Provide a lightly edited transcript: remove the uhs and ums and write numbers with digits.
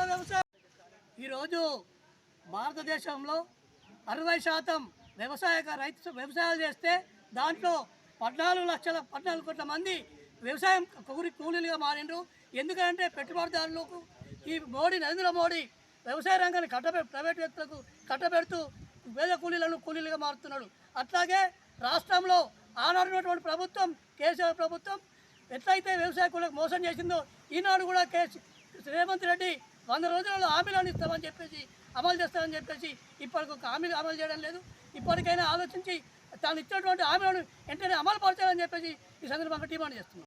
వ్యవసాయం. ఈరోజు భారతదేశంలో 60% వ్యవసాయాలు చేస్తే దాంట్లో 14 కోట్ల మంది వ్యవసాయం కూలీలుగా మారిండ్రు. ఎందుకంటే పెట్టుబడిదారులకు ఈ నరేంద్ర మోడీ వ్యవసాయ రంగాన్ని ప్రైవేట్ వ్యక్తులకు కట్టబెడుతూ పేద కూలీలుగా మారుతున్నాడు. అట్లాగే రాష్ట్రంలో ఆనాడున్నటువంటి ప్రభుత్వం కేసీఆర్ ప్రభుత్వం ఎట్లయితే వ్యవసాయ కూలీలకు మోసం చేసిందో ఈనాడు కూడా రేవంత్ రెడ్డి 100 రోజులలో హామీలను ఇస్తామని చెప్పేసి అమలు చేస్తామని చెప్పేసి ఇప్పటికి ఒక హామీలు అమలు చేయడం లేదు. ఇప్పటికైనా ఆలోచించి తాను ఇచ్చినటువంటి హామీలను వెంటనే అమలు పరచాలని చెప్పేసి ఈ సందర్భంగా డిమాండ్ చేస్తున్నాం.